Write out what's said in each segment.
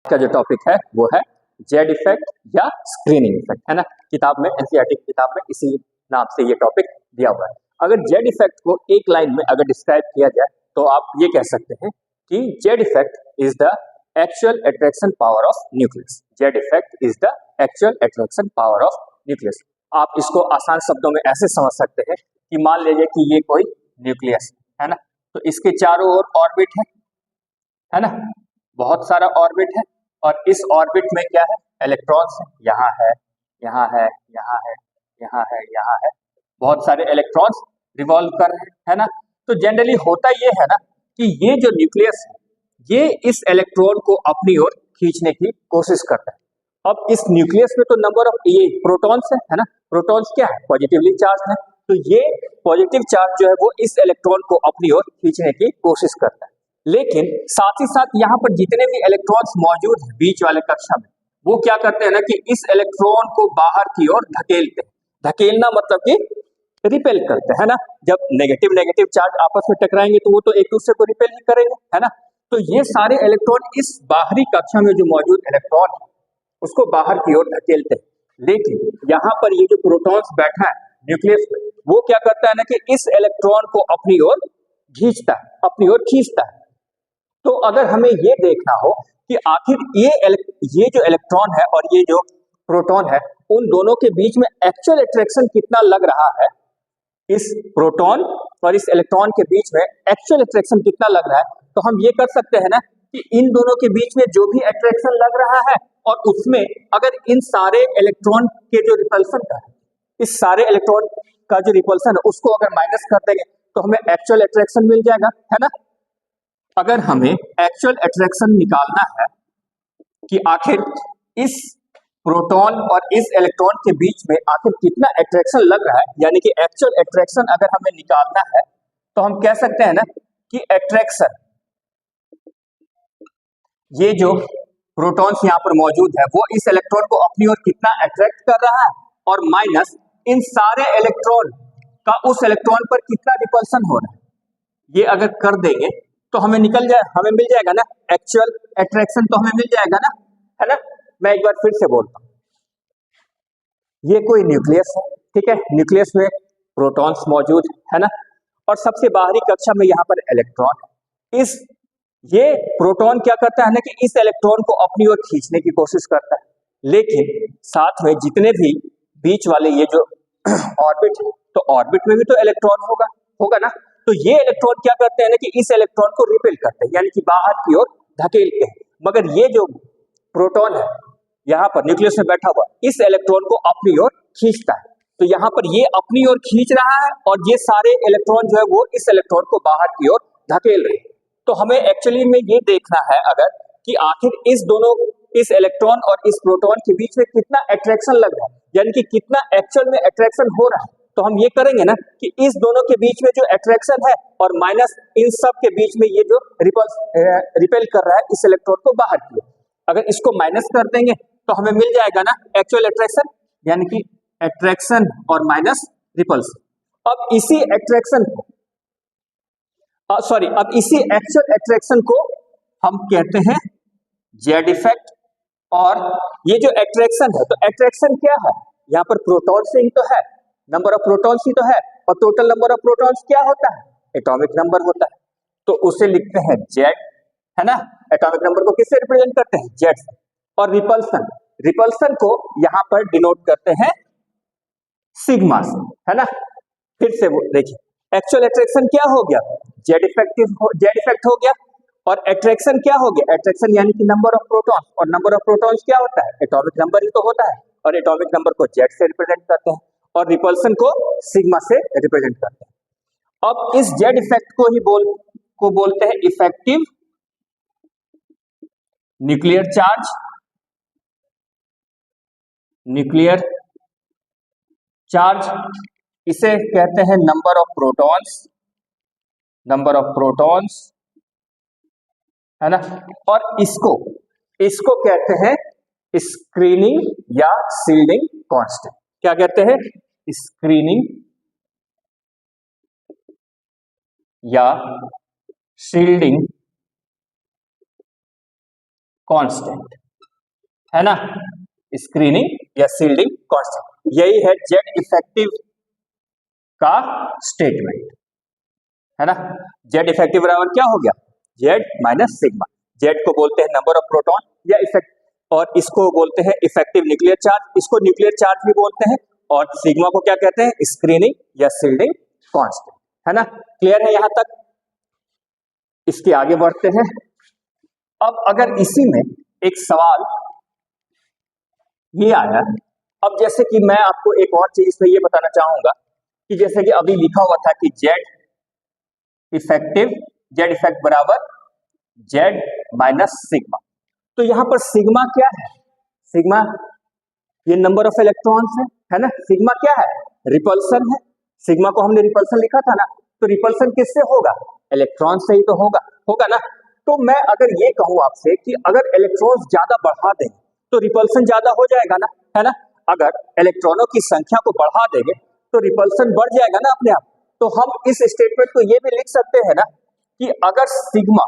का जो टॉपिक है वो है जेड इफेक्ट या स्क्रीनिंग इफेक्ट, है ना। किताब में, एनसीईआरटी की किताब में इसी नाम से ये टॉपिक दिया हुआ है। अगर जेड इफेक्ट को एक लाइन में अगर डिस्क्राइब किया जाए तो आप ये कह सकते हैं कि Z effect is the actual attraction power of nucleus. Z effect is the actual attraction power of nucleus. आप इसको आसान शब्दों में ऐसे समझ सकते हैं कि मान लीजिए कि ये कोई न्यूक्लियस है ना, तो इसके चारों ओर ऑर्बिट है ना, बहुत सारा ऑर्बिट है, और इस ऑर्बिट में क्या है, इलेक्ट्रॉन्स है, यहाँ है, यहाँ है, यहाँ है, यहाँ है, यहाँ है, बहुत सारे इलेक्ट्रॉन्स रिवॉल्व कर रहे हैं, है ना। तो जनरली होता ये है ना कि ये जो न्यूक्लियस है ये इस इलेक्ट्रॉन को अपनी ओर खींचने की कोशिश करता है। अब इस न्यूक्लियस में तो नंबर ऑफ ये प्रोटॉन्स है ना, प्रोटॉन्स क्या है, पॉजिटिवली चार्ज है, तो ये पॉजिटिव चार्ज जो है वो इस इलेक्ट्रॉन को अपनी ओर खींचने की कोशिश करता है। लेकिन साथ ही साथ यहाँ पर जितने भी इलेक्ट्रॉन्स मौजूद हैं बीच वाले कक्षा में, वो क्या करते हैं ना कि इस इलेक्ट्रॉन को बाहर की ओर धकेलते हैं। धकेलना मतलब कि रिपेल करते हैं, है ना। जब नेगेटिव नेगेटिव चार्ज आपस में टकराएंगे तो वो तो एक दूसरे को रिपेल ही करेंगे, है ना। तो ये सारे इलेक्ट्रॉन इस बाहरी कक्षा में जो मौजूद इलेक्ट्रॉन है उसको बाहर की ओर धकेलते हैं। लेकिन यहाँ पर ये जो प्रोटॉन्स बैठा है न्यूक्लियस में, वो क्या करता है ना कि इस इलेक्ट्रॉन को अपनी ओर खींचता है, अपनी ओर खींचता है। तो अगर हमें ये देखना हो कि आखिर ये जो इलेक्ट्रॉन है और ये जो प्रोटॉन है, उन दोनों के बीच में एक्चुअल अट्रैक्शन कितना लग रहा है, इस प्रोटॉन और इस इलेक्ट्रॉन के बीच में एक्चुअल अट्रैक्शन कितना लग रहा है, तो हम ये कर सकते हैं ना कि इन दोनों के बीच में जो भी अट्रैक्शन लग रहा है और उसमें अगर इन सारे इलेक्ट्रॉन के जो रिपल्सन का है, इस सारे इलेक्ट्रॉन का जो रिपल्सन है उसको अगर माइनस कर देंगे तो हमें एक्चुअल अट्रैक्शन मिल जाएगा, है ना। अगर हमें एक्चुअल अट्रैक्शन निकालना है कि आखिर इस प्रोटॉन और इस इलेक्ट्रॉन के बीच में आखिर कितना अट्रैक्शन लग रहा है, यानी कि एक्चुअल अट्रैक्शन अगर हमें निकालना है तो हम कह सकते हैं ना कि अट्रैक्शन, ये जो प्रोटॉन्स यहाँ पर मौजूद है वो इस इलेक्ट्रॉन को अपनी ओर कितना अट्रैक्ट कर रहा है, और माइनस इन सारे इलेक्ट्रॉन का उस इलेक्ट्रॉन पर कितना रिपल्सन हो रहा है, ये अगर कर देंगे तो हमें हमें मिल जाएगा ना एक्चुअल अट्रैक्शन, तो हमें मिल जाएगा ना, है ना। मैं एक बार फिर से बोलता हूं, ये कोई न्यूक्लियस है, ठीक है, न्यूक्लियस में प्रोटॉन्स मौजूद है ना, और सबसे बाहरी कक्षा में यहाँ पर इलेक्ट्रॉन है। ये प्रोटॉन क्या करता है ना कि इस इलेक्ट्रॉन को अपनी ओर खींचने की कोशिश करता है, लेकिन साथ में जितने भी बीच वाले ये जो ऑर्बिट है, तो ऑर्बिट में भी तो इलेक्ट्रॉन होगा होगा ना। तो ये इलेक्ट्रॉन क्या करते हैं ना कि इस इलेक्ट्रॉन को रिपेल करते हैं, यानी कि बाहर की ओर धकेलते हैं। मगर ये जो प्रोटॉन है यहाँ पर न्यूक्लियस में बैठा हुआ इस इलेक्ट्रॉन को अपनी ओर खींचता है, तो यहाँ पर ये अपनी ओर खींच रहा है और ये सारे इलेक्ट्रॉन जो है वो इस इलेक्ट्रॉन को बाहर की ओर धकेल रहे हैं। तो हमें एक्चुअली में ये देखना है अगर कि आखिर इस इलेक्ट्रॉन और इस प्रोटॉन के बीच में कितना अट्रैक्शन लग रहा है, यानी कि कितना एक्चुअल में अट्रैक्शन हो रहा है। तो हम ये करेंगे ना कि इस दोनों के बीच में जो अट्रैक्शन है और माइनस इन सब के बीच में ये जो रिपेल कर रहा है इस इलेक्ट्रॉन को बाहर की ओर, अगर इसको माइनस कर देंगे तो हमें मिल जाएगा ना एक्चुअल अट्रैक्शन, यानी कि अट्रैक्शन और माइनस रिपल्सन। अब इसी अट्रैक्शन को अब इसी एक्चुअल अट्रैक्शन को हम कहते हैं जेड इफेक्ट। और ये जो अट्रैक्शन है, तो अट्रैक्शन क्या है, यहाँ पर प्रोटॉन से ही तो है, नंबर ऑफ प्रोटॉन्स ही तो है, और टोटल नंबर ऑफ प्रोटॉन्स क्या होता है, एटॉमिक नंबर होता है, तो उसे लिखते हैं जेड, है ना। एटॉमिक नंबर को किससे रिप्रेजेंट करते हैं, जेड से। और रिपल्सन, रिपल्सन को यहाँ पर डिनोट करते हैं सिग्मा से, है ना। फिर से देखिए एक्चुअल अट्रैक्शन क्या हो गया, जेड इफेक्ट हो गया, और अट्रैक्शन क्या हो गया, अट्रैक्शन यानी कि नंबर ऑफ प्रोटॉन्स, और नंबर ऑफ प्रोटॉन्स क्या होता है, एटॉमिक नंबर ही तो होता है, और एटॉमिक नंबर को जेड से रिप्रेजेंट करते हैं और रिपल्सन को सिग्मा से रिप्रेजेंट करते हैं। अब इस जेड इफेक्ट को बोलते हैं इफेक्टिव न्यूक्लियर चार्ज, इसे कहते हैं नंबर ऑफ प्रोटॉन्स, है ना। और इसको कहते हैं स्क्रीनिंग या शील्डिंग कांस्टेंट। क्या कहते हैं, स्क्रीनिंग या शील्डिंग कांस्टेंट, है ना, स्क्रीनिंग या शील्डिंग कांस्टेंट। यही है जेड इफेक्टिव का स्टेटमेंट, है ना। जेड इफेक्टिव बराबर क्या हो गया, जेड माइनस सिग्मा। जेड को बोलते हैं नंबर ऑफ प्रोटॉन या इफेक्ट, और इसको बोलते हैं इफेक्टिव न्यूक्लियर चार्ज, इसको न्यूक्लियर चार्ज भी बोलते हैं, और सिग्मा को क्या कहते हैं, स्क्रीनिंग या शील्डिंग कांस्टेंट, है ना। क्लियर है यहां तक। इसके आगे बढ़ते हैं। अब अगर इसी में एक सवाल ये आया, अब जैसे कि मैं आपको एक और चीज इसमें ये बताना चाहूंगा कि जैसे कि अभी लिखा हुआ था कि जेड इफेक्ट बराबर जेड माइनस सिग्मा। तो यहां पर सिग्मा क्या है, सिग्मा ये नंबर ऑफ इलेक्ट्रॉन्स है ना। सिग्मा क्या है, रिपल्सन है। सिग्मा को हमने रिपल्सन लिखा था ना, तो रिपल्सन किससे होगा, इलेक्ट्रॉन से ही तो होगा ना। तो मैं अगर ये कहूं आपसे कि अगर इलेक्ट्रॉन्स ज्यादा बढ़ा दें तो रिपल्सन ज्यादा हो जाएगा ना, है ना। अगर इलेक्ट्रॉनों की संख्या को बढ़ा देंगे तो रिपल्सन बढ़ जाएगा ना अपने आप। तो हम इस स्टेटमेंट को ये भी लिख सकते हैं ना कि अगर सिग्मा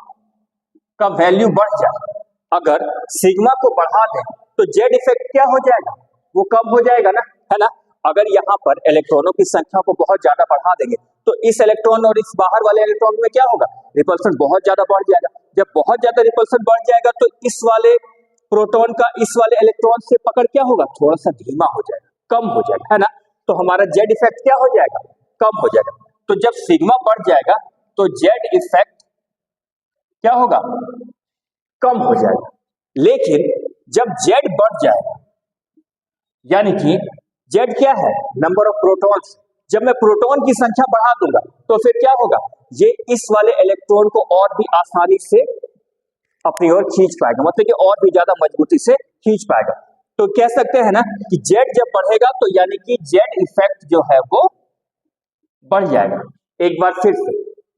का वैल्यू बढ़ जाए, अगर सिग्मा को बढ़ा दें तो जेड इफेक्ट क्या हो जाएगा, वो कम हो जाएगा ना, है ना। अगर यहाँ पर इलेक्ट्रॉनों की संख्या को बहुत ज्यादा बढ़ा देंगे तो इस इलेक्ट्रॉन और इस बाहर वाले इलेक्ट्रॉन में क्या होगा, रिपल्सन बहुत ज्यादा बढ़ जाएगा। जब बहुत ज्यादा रिपल्सन बढ़ जाएगा तो इस वाले प्रोटॉन का इस वाले इलेक्ट्रॉन से पकड़ क्या होगा, थोड़ा सा धीमा हो जाएगा, कम हो जाएगा, है ना। तो हमारा जेड इफेक्ट क्या हो जाएगा, कम हो जाएगा। तो जब सिग्मा बढ़ जाएगा तो जेड इफेक्ट क्या होगा, कम हो जाएगा। लेकिन जब जेड बढ़ जाएगा, यानी कि जेड क्या है, नंबर ऑफ प्रोटॉन्स, जब मैं प्रोटॉन की संख्या बढ़ा दूंगा तो फिर क्या होगा, ये इस वाले इलेक्ट्रॉन को और भी आसानी से अपनी ओर खींच पाएगा, मतलब कि और भी ज्यादा मजबूती से खींच पाएगा। तो कह सकते हैं ना कि जेड जब बढ़ेगा तो यानी कि जेड इफेक्ट जो है वो बढ़ जाएगा। एक बार फिर से,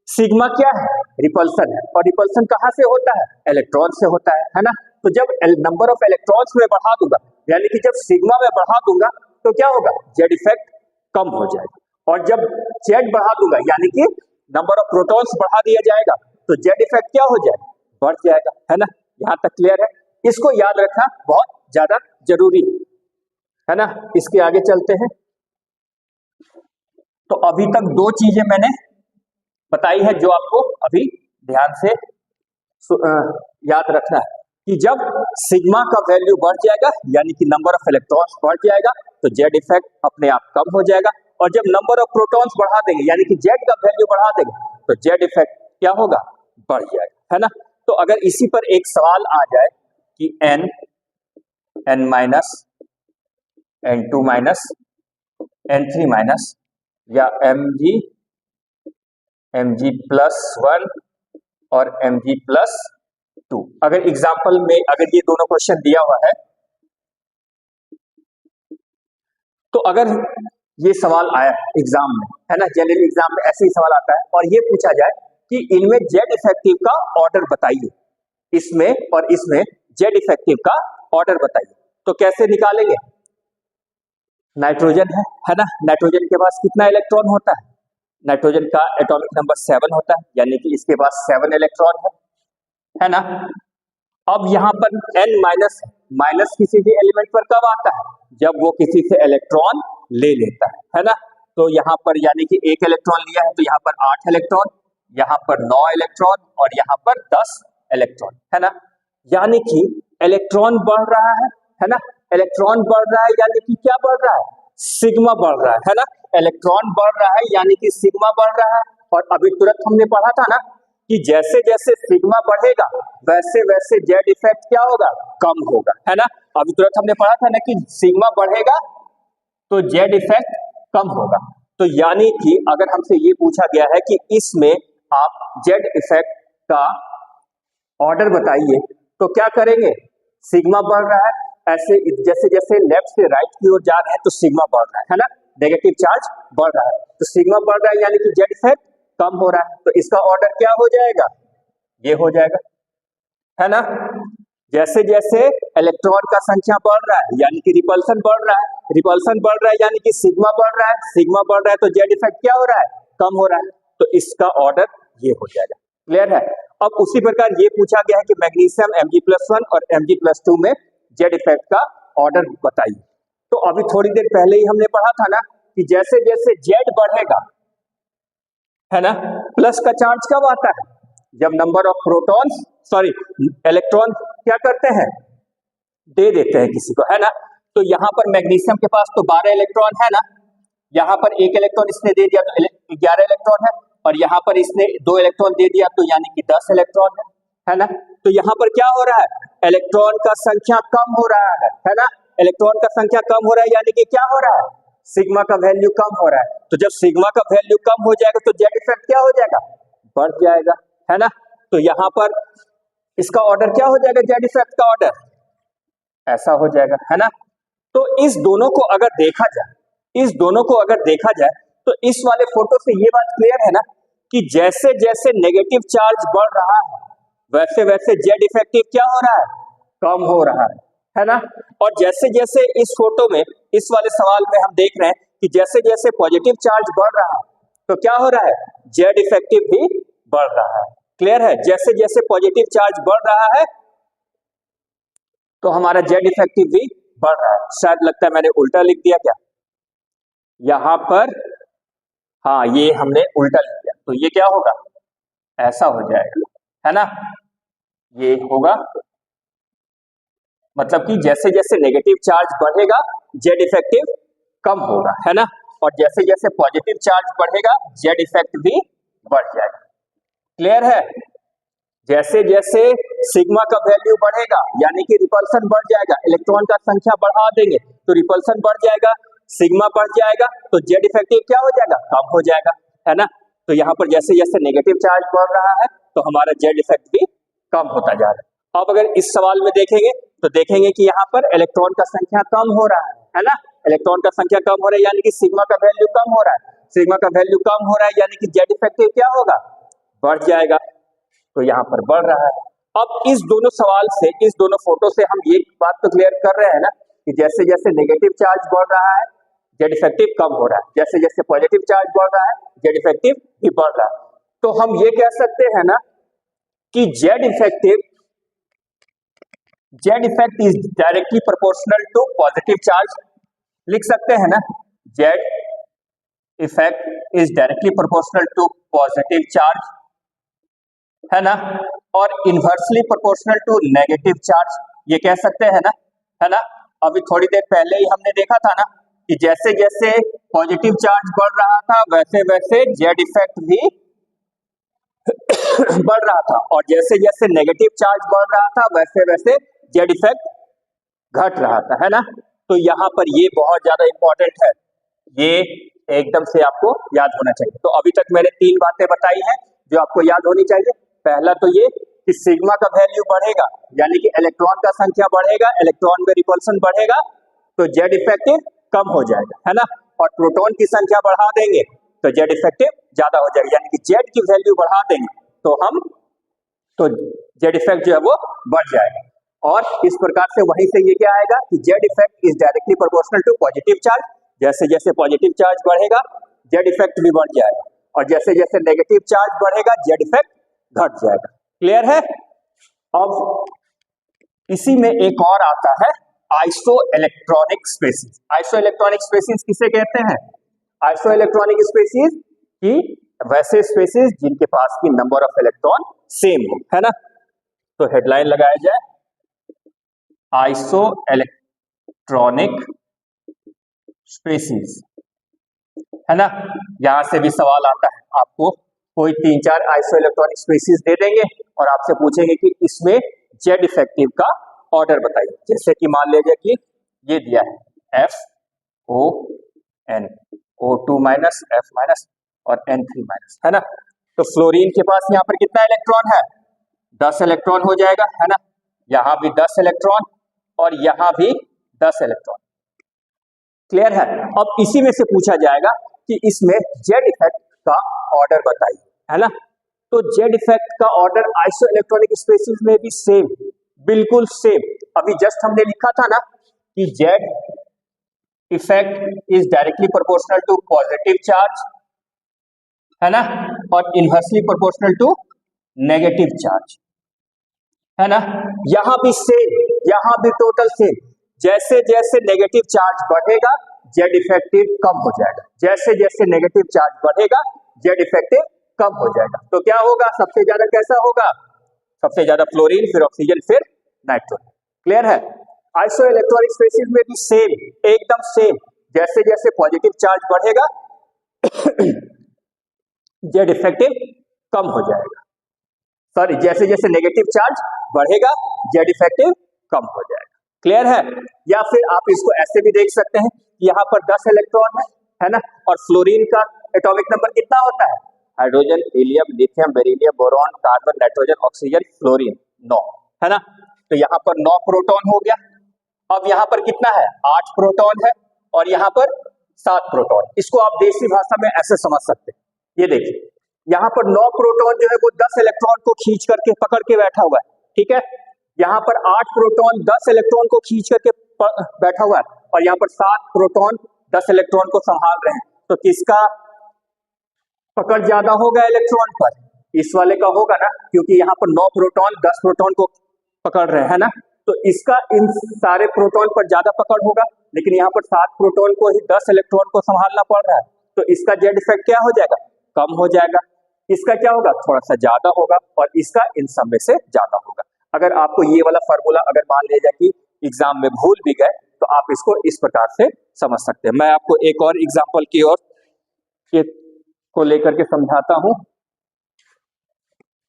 सिग्मा क्या है, रिपल्सन है, और रिपल्सन कहां से होता है, इलेक्ट्रॉन से होता है ना। तो जब नंबर ऑफ इलेक्ट्रॉन्स में बढ़ा दूंगा, यानी कि जब सिग्मा में बढ़ा दूंगा तो क्या होगा, जेड इफेक्ट कम हो जाएगा। और जब जेड बढ़ा दूंगा यानी कि नंबर ऑफ प्रोटॉन्स बढ़ा दिया जाएगा तो जेड इफेक्ट क्या हो जाएगा, बढ़ जाएगा, है ना। यहां तक क्लियर है। इसको याद रखना बहुत ज्यादा जरूरी है ना। इसके आगे चलते हैं। तो अभी तक दो चीजें मैंने बताई है जो आपको अभी ध्यान से याद रखना है कि जब सिग्मा का वैल्यू बढ़ जाएगा यानी कि नंबर ऑफ इलेक्ट्रॉन्स बढ़ जाएगा तो जेड इफेक्ट अपने आप कम हो जाएगा, और जब नंबर ऑफ प्रोटॉन्स बढ़ा देंगे यानी कि जेड का वैल्यू बढ़ा देंगे तो जेड इफेक्ट क्या होगा, बढ़ जाएगा, है ना। तो अगर इसी पर एक सवाल आ जाए कि n minus n2 minus n3 minus या mg प्लस 1 और mg प्लस 2, अगर एग्जाम्पल में अगर ये दोनों क्वेश्चन दिया हुआ है तो अगर ये सवाल आया एग्जाम में, है ना, जनरल एग्जाम में ऐसे ही सवाल आता है और ये पूछा जाए कि इनमें जेड इफेक्टिव का ऑर्डर बताइए, इसमें और इसमें जेड इफेक्टिव का ऑर्डर बताइए, तो कैसे निकालेंगे। नाइट्रोजन है ना, नाइट्रोजन के पास कितना इलेक्ट्रॉन होता है, नाइट्रोजन का एटॉमिक नंबर 7 होता है, यानी कि इसके पास 7 इलेक्ट्रॉन है ना। अब यहां पर n माइनस किसी भी एलिमेंट पर कब आता है, जब वो किसी से इलेक्ट्रॉन ले लेता है ना। तो यहां पर यानी कि एक इलेक्ट्रॉन लिया है तो यहां पर 8 इलेक्ट्रॉन, यहां पर 9 इलेक्ट्रॉन और यहां पर 10 इलेक्ट्रॉन, है ना। यानी कि इलेक्ट्रॉन बढ़ रहा है ना, इलेक्ट्रॉन बढ़ रहा है यानी कि क्या बढ़ रहा है, सिग्मा बढ़ रहा है ना। इलेक्ट्रॉन बढ़ रहा है यानी कि सिग्मा बढ़ रहा है, और अभी तुरंत हमने पढ़ा था ना कि जैसे जैसे सिग्मा बढ़ेगा वैसे वैसे जेड इफेक्ट क्या होगा, कम होगा, है ना। अभी तुरंत हमने पढ़ा था ना कि सिग्मा बढ़ेगा तो जेड इफेक्ट कम होगा। तो यानी कि अगर हमसे ये पूछा गया है कि इसमें आप जेड इफेक्ट का ऑर्डर बताइए तो क्या करेंगे, सिग्मा बढ़ रहा है, ऐसे जैसे जैसे लेफ्ट से राइट की ओर जा रहे हैं तो सिग्मा बढ़ रहा है ना, नेगेटिव चार्ज बढ़ रहा है, तो सिग्मा बढ़ रहा है यानी कि जेड इफेक्ट कम हो रहा है, तो इसका ऑर्डर क्या हो जाएगा, ये हो जाएगा, है ना। जैसे जैसे इलेक्ट्रॉन का संख्या बढ़ रहा है यानी कि रिपल्सन बढ़ रहा है, रिपल्सन बढ़ रहा है यानी कि सिग्मा बढ़ रहा है, सिग्मा बढ़ रहा है तो जेड इफेक्ट क्या हो रहा है, कम हो रहा है, तो इसका ऑर्डर ये हो जाएगा। क्लियर है। अब उसी प्रकार ये पूछा गया है कि मैग्नीशियम Mg+1 और Mg+2 में जेड इफेक्ट का ऑर्डर बताइए। तो अभी थोड़ी देर पहले ही हमने पढ़ा था ना कि जैसे जैसे जेड बढ़ेगा, है ना, प्लस का चार्ज कब आता है? जब नंबर ऑफ प्रोटॉन्स इलेक्ट्रॉन क्या करते हैं, दे देते हैं किसी को, है ना। तो यहाँ पर मैग्नीशियम के पास तो 12 इलेक्ट्रॉन है ना, यहाँ पर एक इलेक्ट्रॉन इसने दे दिया तो 11 इलेक्ट्रॉन है, और यहाँ पर इसने 2 इलेक्ट्रॉन दे दिया तो यानी कि 10 इलेक्ट्रॉन है ना। तो यहाँ पर क्या हो रहा है, इलेक्ट्रॉन का संख्या कम हो रहा है ना। इलेक्ट्रॉन का संख्या कम हो रहा है यानी कि क्या हो रहा है, सिग्मा का वैल्यू कम हो रहा है। तो जब सिग्मा का वैल्यू कम हो जाएगा तो जेड इफेक्ट क्या हो जाएगा, बढ़ जाएगा, है ना। तो यहाँ पर इसका ऑर्डर क्या हो जाएगा, जेड इफेक्ट का ऑर्डर ऐसा हो जाएगा, है ना। तो इस दोनों को अगर देखा जाए, तो इस वाले फोटो से ये बात क्लियर है ना कि जैसे जैसे नेगेटिव चार्ज बढ़ रहा है वैसे वैसे जेड इफेक्टिव क्या हो रहा है, कम हो रहा है ना। और जैसे जैसे इस फोटो में, इस वाले सवाल में हम देख रहे हैं कि जैसे जैसे पॉजिटिव चार्ज बढ़ रहा है तो क्या हो रहा है, जेड इफेक्टिव भी बढ़ रहा है। क्लियर है, जैसे जैसे पॉजिटिव चार्ज बढ़ रहा है तो हमारा जेड इफेक्टिव भी बढ़ रहा है। शायद लगता है मैंने उल्टा लिख दिया क्या, यहां पर हाँ ये हमने उल्टा लिख दिया, तो ये क्या होगा, ऐसा हो जाएगा, है ना। ये होगा मतलब कि जैसे जैसे नेगेटिव चार्ज बढ़ेगा जेड इफेक्टिव कम होगा, है ना। और जैसे जैसे पॉजिटिव चार्ज बढ़ेगा जेड इफेक्ट भी बढ़ जाएगा। क्लियर है, जैसे जैसे सिग्मा का वैल्यू बढ़ेगा यानी कि रिपल्सन बढ़ जाएगा, इलेक्ट्रॉन का संख्या बढ़ा देंगे तो रिपल्सन बढ़ जाएगा, सिग्मा बढ़ जाएगा तो जेड इफेक्टिव क्या हो जाएगा, कम हो जाएगा, है ना। तो यहाँ पर जैसे जैसे नेगेटिव चार्ज बढ़ रहा है तो हमारा जेड इफेक्ट भी कम होता जा रहा है। अब अगर इस सवाल में देखेंगे तो देखेंगे कि यहाँ पर इलेक्ट्रॉन का संख्या कम हो रहा है ना, इलेक्ट्रॉन का संख्या कम हो रहा है यानी कि सिग्मा का वैल्यू कम हो रहा है, सिग्मा का वैल्यू कम हो रहा है यानी कि जेड इफेक्टिव क्या होगा, बढ़ जाएगा, तो यहाँ पर बढ़ रहा है। अब इस दोनों सवाल से, इस दोनों फोटो से हम ये बात तो क्लियर कर रहे हैं ना कि जैसे जैसे नेगेटिव चार्ज बढ़ रहा है जेड इफेक्टिव कम हो रहा है, जैसे जैसे पॉजिटिव चार्ज बढ़ रहा है जेड इफेक्टिव भी बढ़ रहा है। तो हम ये कह सकते हैं ना कि Z effect is directly proportional to positive charge, लिख सकते हैं ना, Z effect is directly proportional to positive charge, है ना, और inversely proportional to negative charge, ये कह सकते हैं ना, है ना। अभी थोड़ी देर पहले ही हमने देखा था ना कि जैसे जैसे पॉजिटिव चार्ज बढ़ रहा था वैसे वैसे जेड इफेक्ट भी बढ़ रहा था, और जैसे जैसे नेगेटिव चार्ज बढ़ रहा था वैसे वैसे जेड इफेक्ट घट रहा था, है ना। तो यहाँ पर ये बहुत ज्यादा इंपॉर्टेंट है, ये एकदम से आपको याद होना चाहिए। तो अभी तक मैंने 3 बातें बताई हैं जो आपको याद होनी चाहिए। पहला तो ये कि सिग्मा का वैल्यू बढ़ेगा यानी कि इलेक्ट्रॉन का संख्या बढ़ेगा, इलेक्ट्रॉन में रिपल्सन बढ़ेगा तो जेड इफेक्टिव कम हो जाएगा, है ना। और प्रोटॉन की संख्या बढ़ा देंगे तो जेड इफेक्टिव ज्यादा हो जाएगा, यानी कि जेड की वैल्यू बढ़ा देंगे तो जेड इफेक्ट जो है वो बढ़ जाएगा। और इस प्रकार से वहीं से ये क्या आएगा कि Z effect is directly proportional to positive charge, जैसे जैसे पॉजिटिव चार्ज बढ़ेगा जेड इफेक्ट भी बढ़ जाएगा, और जैसे जैसे नेगेटिव चार्ज बढ़ेगा जेड इफेक्ट घट जाएगा। क्लियर है। अब इसी में एक और आता है iso electronic species. Iso electronic species किसे कहते हैं, आइसो इलेक्ट्रॉनिक स्पेसीज की वैसे स्पेसीज जिनके पास की नंबर ऑफ इलेक्ट्रॉन सेम हो, है ना। तो हेडलाइन लगाया जाए आइसो इलेक्ट्रॉनिक स्पेसीज, है ना। यहां से भी सवाल आता है, आपको कोई 3-4 आइसो इलेक्ट्रॉनिक स्पेसीज दे देंगे और आपसे पूछेंगे कि इसमें जेड इफेक्टिव का ऑर्डर बताइए। जैसे कि मान लीजिए कि ये दिया है FON, O2- F- और N3-, है ना। तो फ्लोरीन के पास यहाँ पर कितना इलेक्ट्रॉन है, 10 इलेक्ट्रॉन हो जाएगा, है ना। यहां भी 10 इलेक्ट्रॉन और यहां भी 10 इलेक्ट्रॉन। क्लियर है। अब इसी में से पूछा जाएगा कि इसमें जेड इफेक्ट का ऑर्डर बताइए, है ना। तो जेड इफेक्ट का ऑर्डर आइसो इलेक्ट्रॉनिक स्पेसीज में भी सेम, बिल्कुल सेम। अभी जस्ट हमने लिखा था ना कि Z effect is directly proportional to positive charge, है ना, और inversely proportional to negative charge, है ना। यहां भी सेम, यहां भी टोटल सेम। जैसे जैसे नेगेटिव चार्ज बढ़ेगा जेड इफेक्टिव कम हो जाएगा, जैसे जैसे नेगेटिव चार्ज बढ़ेगा जेड इफेक्टिव कम हो जाएगा। तो क्या होगा, सबसे ज्यादा कैसा होगा, सबसे ज्यादा फ्लोरीन, फिर ऑक्सीजन, फिर नाइट्रोजन। क्लियर है। आइसो इलेक्ट्रॉनिक स्पेसिस में भी सेम, एकदम सेम। जैसे जैसे पॉजिटिव चार्ज बढ़ेगा जेड इफेक्टिव कम हो जाएगा, सॉरी जैसे जैसे नेगेटिव चार्ज बढ़ेगा जेड इफेक्टिव कम हो जाएगा। क्लियर है। या फिर आप इसको ऐसे भी देख सकते हैं, यहाँ पर 10 इलेक्ट्रॉन है ना, और फ्लोरीन का एटॉमिक नंबर कितना होता है, hydrogen, helium, lithium, beryllium, boron, carbon, nitrogen, oxygen, fluorine 9, है ना। तो यहाँ पर 9 प्रोटॉन हो गया। अब यहाँ पर कितना है, 8 प्रोटॉन है, और यहाँ पर 7 प्रोटॉन। इसको आप देसी भाषा में ऐसे समझ सकते हैं, ये देखिए यहाँ पर 9 प्रोटॉन जो है वो 10 इलेक्ट्रॉन को खींच करके पकड़ के बैठा हुआ है, ठीक है। यहाँ पर 8 प्रोटॉन 10 इलेक्ट्रॉन को खींच करके बैठा हुआ है, और यहाँ पर 7 प्रोटॉन 10 इलेक्ट्रॉन को संभाल रहे हैं। तो किसका पकड़ ज्यादा होगा इलेक्ट्रॉन पर, इस वाले का होगा ना, क्योंकि यहाँ पर 9 प्रोटॉन 10 प्रोटॉन को पकड़ रहे हैं, है ना। तो इसका इन सारे प्रोटॉन पर ज्यादा पकड़ होगा, लेकिन यहाँ पर 7 प्रोटॉन को ही 10 इलेक्ट्रॉन को संभालना पड़ रहा है, तो इसका जेड इफेक्ट क्या हो जाएगा, कम हो जाएगा। इसका क्या होगा, थोड़ा सा ज्यादा होगा, और इसका इन सब में से ज्यादा होगा। अगर आपको ये वाला फार्मूला अगर मान लिया जाए कि एग्जाम में भूल भी गए, तो आप इसको इस प्रकार से समझ सकते हैं। मैं आपको एक और एग्जाम्पल की ओर ये को लेकर के समझाता हूं,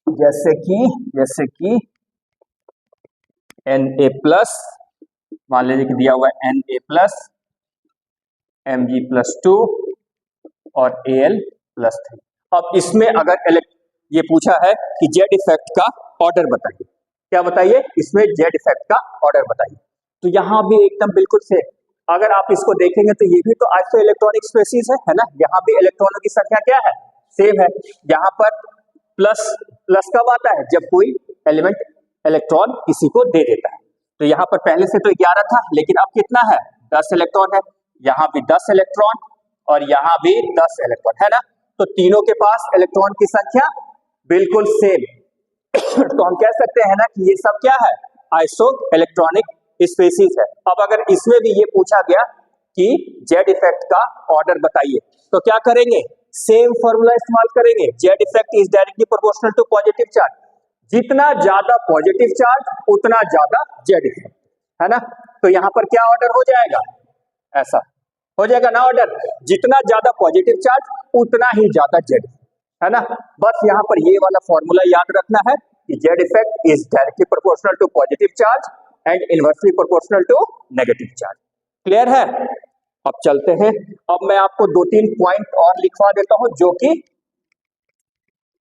जैसे कि Na प्लस, मान लीजिए कि दिया हुआ है Na प्लस, Mg+2 और Al+3। अब इसमें अगर ये पूछा है कि जेड इफेक्ट का ऑर्डर बताइए, क्या बताइए, इसमें जेड इफेक्ट का ऑर्डर बताइए। तो यहां भी एकदम बिल्कुल सेम। अगर आप इसको देखेंगे तो ये भी तो आइसो इलेक्ट्रॉनिक स्पेसिस है ना, यहाँ भी इलेक्ट्रॉनों की संख्या क्या है, सेम है। यहाँ पर प्लस प्लस कब आता है, जब कोई एलिमेंट इलेक्ट्रॉन किसी को दे देता है। तो यहाँ पर पहले से तो 11 था, लेकिन अब कितना है, 10 इलेक्ट्रॉन है। यहाँ भी 10 इलेक्ट्रॉन और यहाँ भी 10 इलेक्ट्रॉन, है ना। तो तीनों के पास इलेक्ट्रॉन की संख्या बिल्कुल सेम। तो हम कह सकते हैं ना कि ये सब क्या है, आइसो इलेक्ट्रॉनिक स्पेसिस है। अब अगर इसमें भी ये पूछा गया कि जेड इफेक्ट का ऑर्डर बताइए, तो क्या करेंगे, सेम फॉर्मूला इस्तेमाल करेंगे। Z effect is directly proportional to positive charge. जितना ज्यादा पॉजिटिव चार्ज उतना ज्यादा जेड इफेक्ट, है ना। तो यहाँ पर क्या ऑर्डर हो जाएगा, ऐसा हो जाएगा ना ऑर्डर, जितना ज्यादा पॉजिटिव चार्ज उतना ही ज्यादा जेड, है ना। बस यहाँ पर ये वाला फॉर्मूला याद रखना है कि Z effect is directly proportional to positive charge and inversely proportional to negative charge. Clear है। अब चलते हैं, अब मैं आपको 2-3 पॉइंट और लिखवा देता हूं जो कि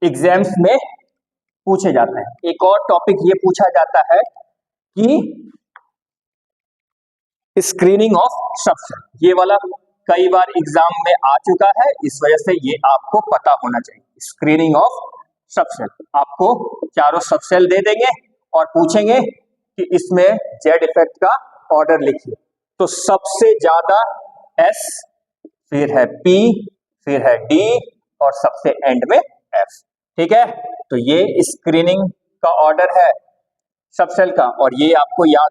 एग्जाम्स में पूछे जाते हैं। एक और टॉपिक ये पूछा जाता है कि स्क्रीनिंग ऑफ सब्सटेंस, ये वाला कई बार एग्जाम में आ चुका है, इस वजह से ये आपको पता होना चाहिए। स्क्रीनिंग ऑफ सब्सटेंस, आपको चारों सबसेल दे देंगे और पूछेंगे कि इसमें जेड इफेक्ट का ऑर्डर लिखिए। तो सबसे ज्यादा S, फिर है P, फिर है D और सबसे एंड में F, ठीक है। तो ये स्क्रीनिंग का ऑर्डर है सबसेल का, और ये आपको याद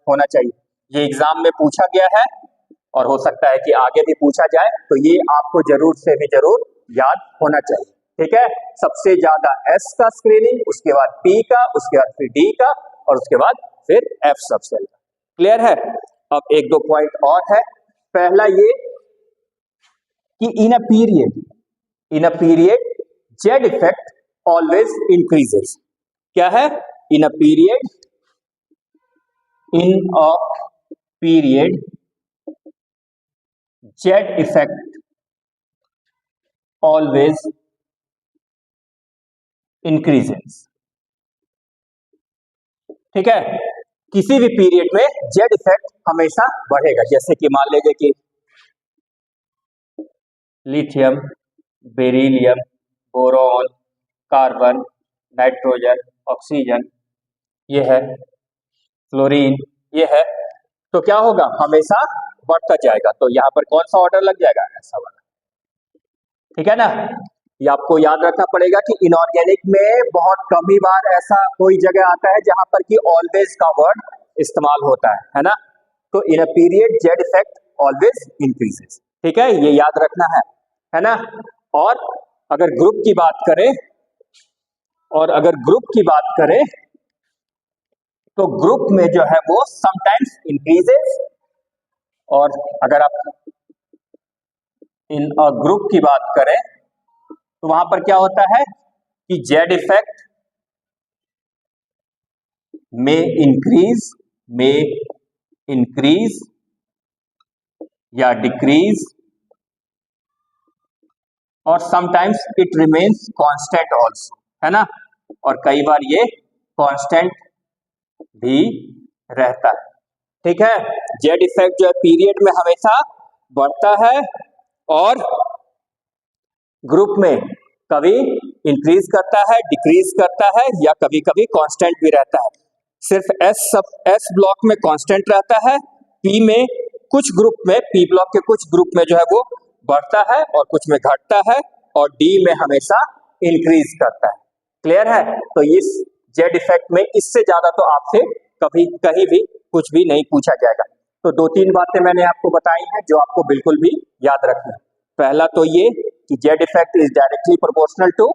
होना चाहिए। ये एग्जाम में पूछा गया है और हो सकता है कि आगे भी पूछा जाए, तो ये आपको जरूर से भी जरूर याद होना चाहिए, ठीक है। सबसे ज्यादा S का स्क्रीनिंग, उसके बाद P का, उसके बाद फिर D का, और उसके बाद फिर F सबसेल का। क्लियर है। अब 1-2 पॉइंट और है। पहला ये कि in a period Z effect always increases. क्या है, in a period Z effect always increases, ठीक है। किसी भी पीरियड में जेड इफेक्ट हमेशा बढ़ेगा। जैसे कि मान लीजिए कि lithium, beryllium, boron, carbon, nitrogen, oxygen, ये है फ्लोरीन, ये है, तो क्या होगा, हमेशा बढ़ता जाएगा। तो यहां पर कौन सा ऑर्डर लग जाएगा, ऐसा वाला, ठीक है ना। ये आपको याद रखना पड़ेगा कि इनऑर्गेनिक में बहुत कम ही बार ऐसा कोई जगह आता है जहां पर कि ऑलवेज का वर्ड इस्तेमाल होता है ना। तो in a period Z effect always increases, ठीक है, ये याद रखना है ना। और अगर ग्रुप की बात करें तो ग्रुप में जो है वो समटाइम्स इंक्रीजेस, और अगर आप इन ग्रुप की बात करें तो वहां पर क्या होता है कि जेड इफेक्ट में इंक्रीज या डिक्रीज, और sometimes it remains constant also, है ना। और कई बार ये कांस्टेंट भी रहता है, ठीक है। जेड इफेक्ट जो है पीरियड में हमेशा बढ़ता है और ग्रुप में कभी इंक्रीज करता है, डिक्रीज करता है, या कभी कभी कांस्टेंट भी रहता है। सिर्फ एस ब्लॉक में कांस्टेंट रहता है, पी में कुछ ग्रुप में, पी ब्लॉक के कुछ ग्रुप में जो है वो बढ़ता है और कुछ में घटता है, और डी में हमेशा इंक्रीज करता है। क्लियर है? तो इस जेड इफेक्ट में इससे ज्यादा तो आपसे कभी कहीं भी कुछ भी नहीं पूछा जाएगा। तो 2-3 बातें मैंने आपको बताई हैं जो आपको बिल्कुल भी याद रखना है। पहला तो ये कि Z effect is directly proportional to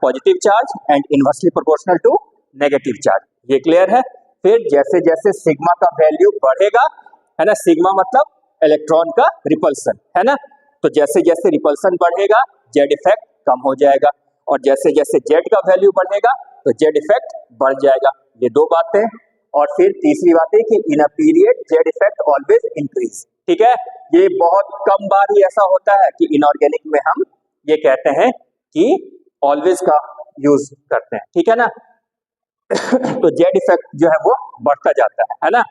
positive charge and inversely proportional to negative charge, ये क्लियर है। फिर जैसे जैसे सिग्मा का वैल्यू बढ़ेगा, है ना, सिग्मा मतलब इलेक्ट्रॉन का रिपल्सन, है ना, तो जैसे जैसे रिपल्सन बढ़ेगा जेड इफेक्ट कम हो जाएगा, और जैसे जैसे जेड का वैल्यू बढ़ेगा तो जेड इफेक्ट बढ़ जाएगा। ये 2 बातें। और फिर तीसरी बात है कि in a period Z effect always increase, ठीक है। ये बहुत कम बार ही ऐसा होता है कि इनऑर्गेनिक में हम ये कहते हैं कि ऑलवेज का यूज करते हैं, ठीक है ना। तो जेड इफेक्ट जो है वो बढ़ता जाता है ना,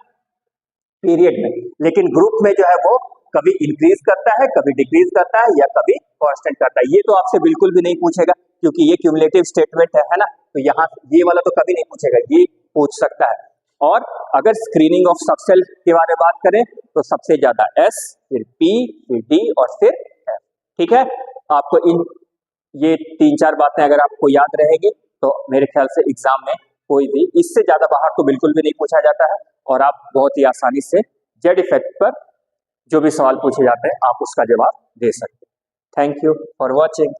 पीरियड में, लेकिन ग्रुप में जो है वो कभी इंक्रीज करता है, कभी डिक्रीज करता है, या कभी कांस्टेंट करता है। ये तो आपसे बिल्कुल भी नहीं पूछेगा क्योंकि ये क्यूमुलेटिव स्टेटमेंट है ना, तो यहाँ ये वाला तो कभी नहीं पूछेगा, ये पूछ सकता है। और अगर स्क्रीनिंग ऑफ सबसेल के बारे में बात करें तो सबसे ज्यादा एस, फिर पी, फिर डी और फिर एफ, ठीक है। आपको ये 3-4 बातें अगर आपको याद रहेगी तो मेरे ख्याल से एग्जाम में कोई भी इससे ज्यादा बाहर तो बिल्कुल भी नहीं पूछा जाता है, और आप बहुत ही आसानी से जेड इफेक्ट पर जो भी सवाल पूछे जाते हैं आप उसका जवाब दे सकते हैं। Thank you for watching.